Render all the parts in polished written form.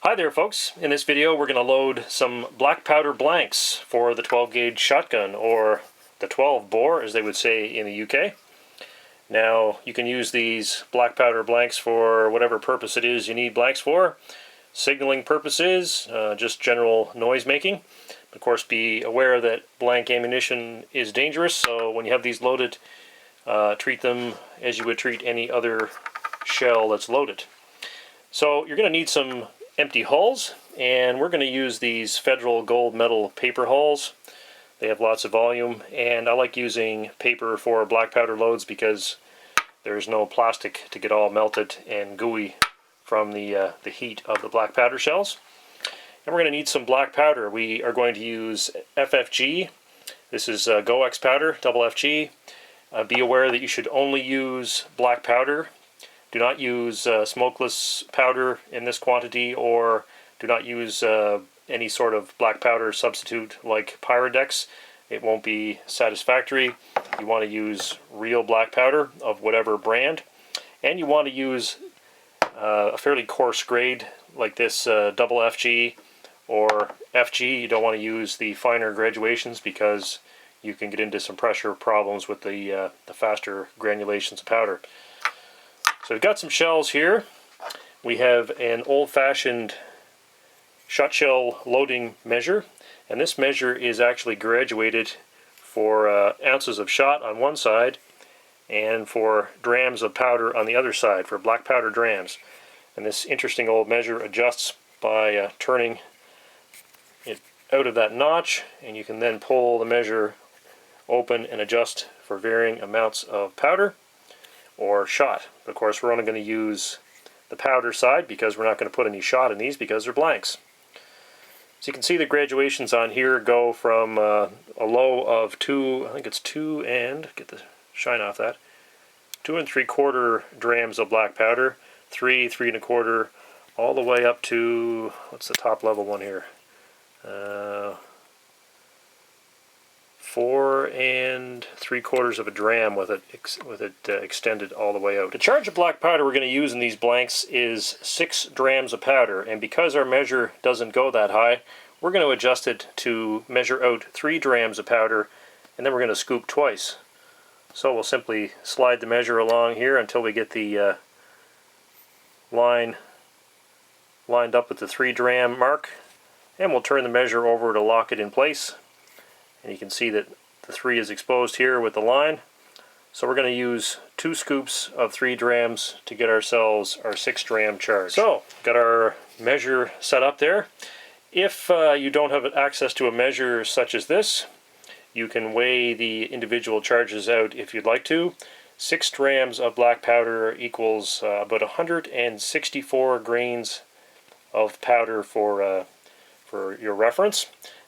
Hi there folks, in this video we're going to load some black powder blanks for the 12 gauge shotgun, or the 12 bore as they would say in the UK. Now you can use these black powder blanks for whatever purpose it is you need blanks for. Signaling purposes, just general noise making. Of course, be aware that blank ammunition is dangerous, so when you have these loaded, treat them as you would treat any other shell that's loaded. So you're going to need some empty hulls, and we're going to use these Federal gold metal paper hulls. They have lots of volume, and I like using paper for black powder loads because there's no plastic to get all melted and gooey from the heat of the black powder shells. And we're going to need some black powder. We are going to use FFG. This is GoX powder, double FG. Be aware that you should only use black powder. Do not use smokeless powder in this quantity, or do not use any sort of black powder substitute like Pyrodex. It won't be satisfactory. You want to use real black powder of whatever brand, and you want to use a fairly coarse grade like this double FG or FG. You don't want to use the finer graduations because you can get into some pressure problems with the faster granulations of powder. So we've got some shells here. We have an old-fashioned shot shell loading measure, and this measure is actually graduated for ounces of shot on one side and for drams of powder on the other side, for black powder drams. And this interesting old measure adjusts by turning it out of that notch, and you can then pull the measure open and adjust for varying amounts of powder or shot. Of course, we're only going to use the powder side because we're not going to put any shot in these because they're blanks. So you can see the graduations on here go from a low of 2, I think it's 2 and, get the shine off that, 2 3/4 drams of black powder, 3, 3 1/4, all the way up to, what's the top level one here? 4 3/4 of a dram with it extended all the way out. The charge of black powder we're going to use in these blanks is 6 drams of powder, and because our measure doesn't go that high, we're going to adjust it to measure out 3 drams of powder, and then we're going to scoop twice. So we'll simply slide the measure along here until we get the line lined up with the 3 dram mark, and we'll turn the measure over to lock it in place. And you can see that the 3 is exposed here with the line. So we're going to use 2 scoops of 3 drams to get ourselves our 6 dram charge. So, got our measure set up there. If you don't have access to a measure such as this, you can weigh the individual charges out if you'd like to. 6 drams of black powder equals about 164 grains of powder for your reference.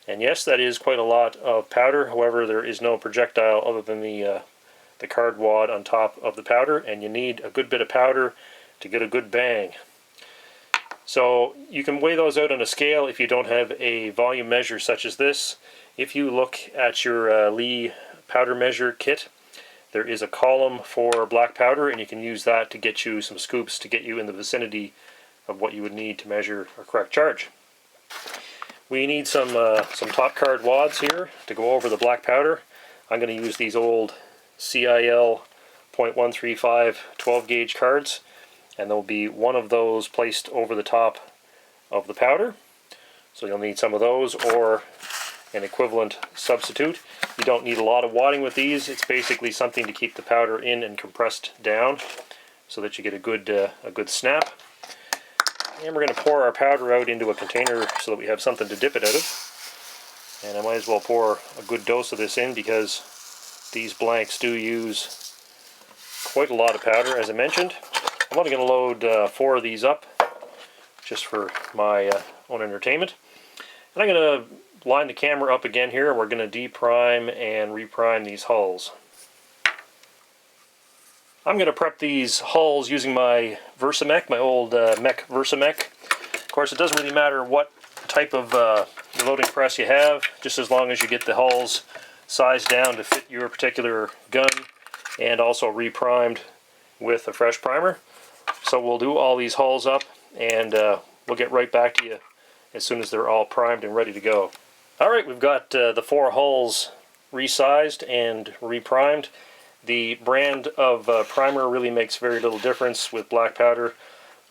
And yes, that is quite a lot of powder. However, there is no projectile other than the card wad on top of the powder, and you need a good bit of powder to get a good bang. So you can weigh those out on a scale if you don't have a volume measure such as this. If you look at your Lee powder measure kit, there is a column for black powder, and you can use that to get you some scoops to get you in the vicinity of what you would need to measure a correct charge. We need some top card wads here to go over the black powder. I'm going to use these old CIL .135 12 gauge cards, and there'll be one of those placed over the top of the powder. So you'll need some of those or an equivalent substitute. You don't need a lot of wadding with these. It's basically something to keep the powder in and compressed down so that you get a good snap. And we're going to pour our powder out into a container so that we have something to dip it out of. And I might as well pour a good dose of this in because these blanks do use quite a lot of powder, as I mentioned. I'm only going to load 4 of these up just for my own entertainment. And I'm going to line the camera up again here, and we're going to deprime and reprime these hulls. I'm going to prep these hulls using my Versamec, my old Mech Versamec. Of course, it doesn't really matter what type of loading press you have, just as long as you get the hulls sized down to fit your particular gun and also reprimed with a fresh primer. So we'll do all these hulls up and we'll get right back to you as soon as they're all primed and ready to go. Alright, we've got the 4 hulls resized and reprimed. The brand of primer really makes very little difference with black powder.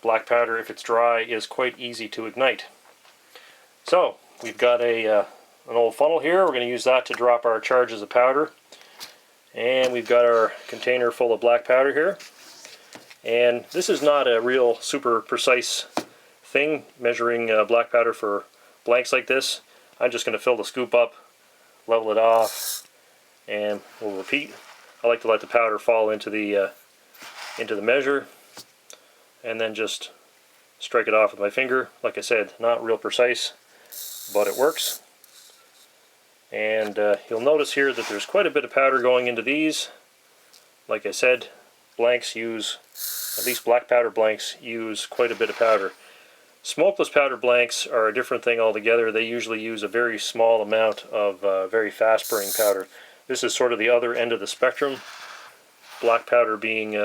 Black powder, if it's dry, is quite easy to ignite. So, we've got an old funnel here. We're going to use that to drop our charges of powder. And we've got our container full of black powder here. And this is not a real super precise thing, measuring black powder for blanks like this. I'm just going to fill the scoop up, level it off, and we'll repeat. I like to let the powder fall into the measure, and then just strike it off with my finger. Like I said, not real precise, but it works. And you'll notice here that there's quite a bit of powder going into these. Like I said, blanks use, at least black powder blanks, use quite a bit of powder. Smokeless powder blanks are a different thing altogether. They usually use a very small amount of very fast burning powder. This is sort of the other end of the spectrum. Black powder being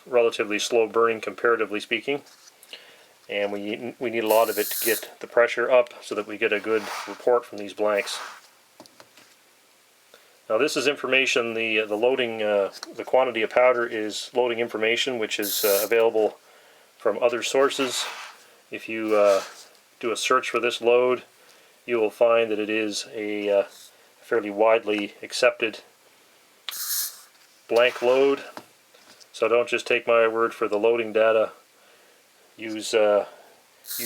relatively slow burning, comparatively speaking. And we need a lot of it to get the pressure up so that we get a good report from these blanks. Now this is information, the loading, the quantity of powder is loading information which is available from other sources. If you do a search for this load, you will find that it is a fairly widely accepted blank load. So don't just take my word for the loading data. Use your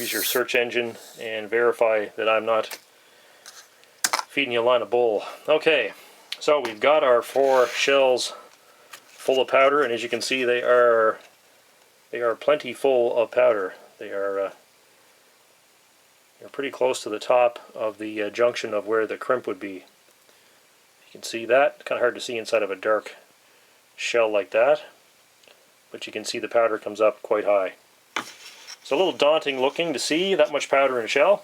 search engine and verify that I'm not feeding you a line of bull. Okay, so we've got our 4 shells full of powder, and as you can see, they are plenty full of powder. They're pretty close to the top of the junction of where the crimp would be. You can see that. Kind of hard to see inside of a dark shell like that, but you can see the powder comes up quite high. It's a little daunting looking to see that much powder in a shell.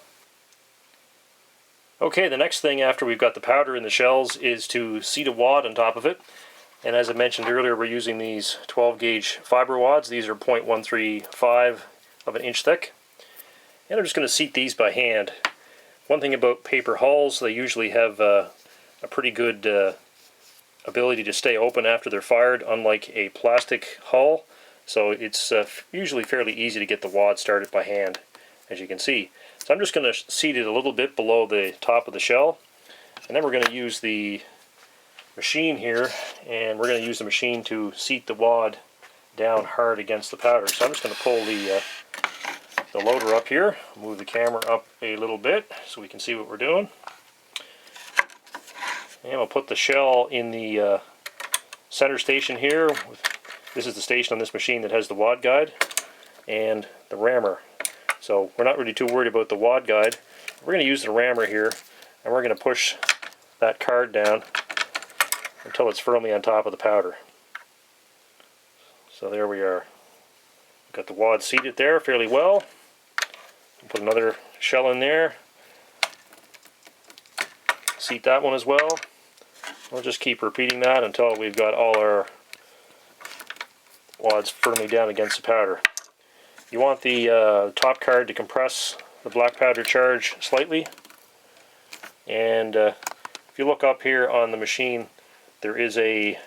Okay, the next thing after we've got the powder in the shells is to seat a wad on top of it. And as I mentioned earlier, we're using these 12 gauge fiber wads. These are 0.135 of an inch thick. And I'm just going to seat these by hand. One thing about paper hulls, they usually have a pretty good ability to stay open after they're fired, unlike a plastic hull. So it's usually fairly easy to get the wad started by hand, as you can see. So I'm just going to seat it a little bit below the top of the shell, and then we're going to use the machine here, and we're going to use the machine to seat the wad down hard against the powder. So I'm just going to pull the loader up here, move the camera up a little bit so we can see what we're doing. And we'll put the shell in the center station here. This is the station on this machine that has the wad guide and the rammer. So we're not really too worried about the wad guide. We're going to use the rammer here, and we're going to push that card down until it's firmly on top of the powder. So there we are. Got the wad seated there fairly well. Put another shell in there. Seat that one as well. We'll just keep repeating that until we've got all our wads firmly down against the powder. You want the top card to compress the black powder charge slightly. And if you look up here on the machine, there is a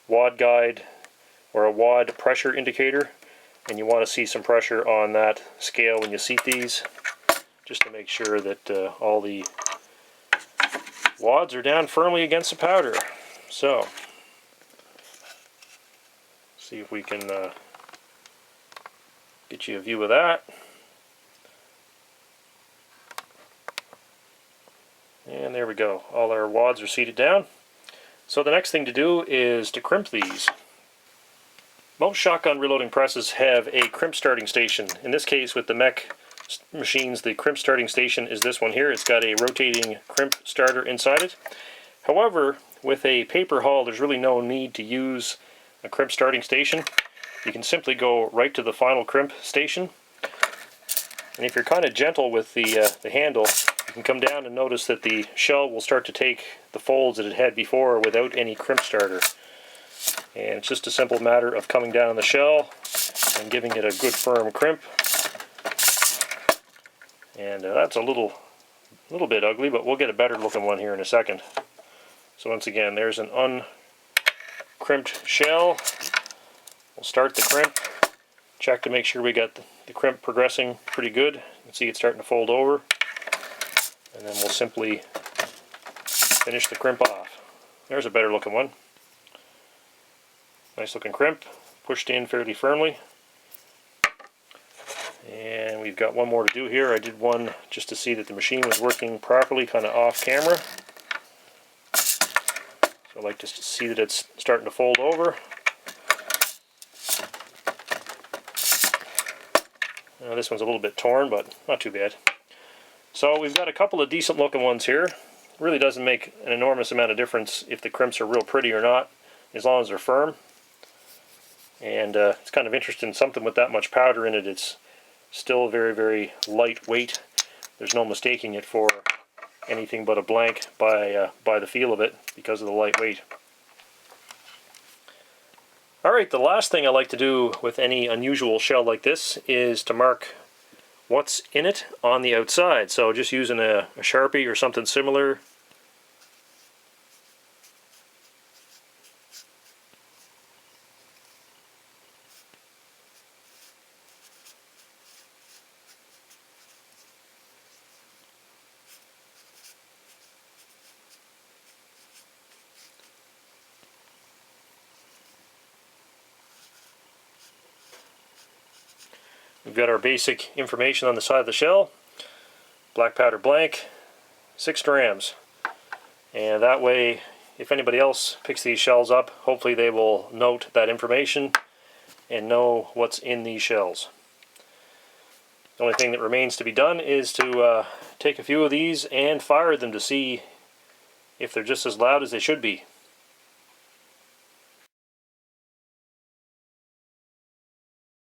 wad guide or a wad pressure indicator, and you want to see some pressure on that scale when you seat these, just to make sure that all the wads are down firmly against the powder. So, see if we can get you a view of that. And there we go. All our wads are seated down. So the next thing to do is to crimp these. Most shotgun reloading presses have a crimp starting station. In this case, with the mech machines, the crimp starting station is this one here. It's got a rotating crimp starter inside it. However, with a paper hull, there's really no need to use a crimp starting station. You can simply go right to the final crimp station. And if you're kind of gentle with the handle, you can come down and notice that the shell will start to take the folds that it had before without any crimp starter. And it's just a simple matter of coming down on the shell and giving it a good firm crimp. And that's a little bit ugly, but we'll get a better looking one here in a second. So once again, there's an uncrimped shell. We'll start the crimp, check to make sure we got the crimp progressing pretty good. You can see it's starting to fold over. And then we'll simply finish the crimp off. There's a better looking one. Nice looking crimp, pushed in fairly firmly. And we've got one more to do here. I did one just to see that the machine was working properly, kind of off camera. So I like to see that it's starting to fold over. This one's a little bit torn, but not too bad. So we've got a couple of decent looking ones here. Really doesn't make an enormous amount of difference if the crimps are real pretty or not, as long as they're firm. And it's kind of interesting, something with that much powder in it, it's still very, very lightweight. There's no mistaking it for anything but a blank by the feel of it because of the lightweight. Alright, the last thing I like to do with any unusual shell like this is to mark what's in it on the outside. So just using a Sharpie or something similar. We've got our basic information on the side of the shell. Black powder blank, 6 drams. And that way, if anybody else picks these shells up, hopefully they will note that information and know what's in these shells. The only thing that remains to be done is to take a few of these and fire them to see if they're just as loud as they should be.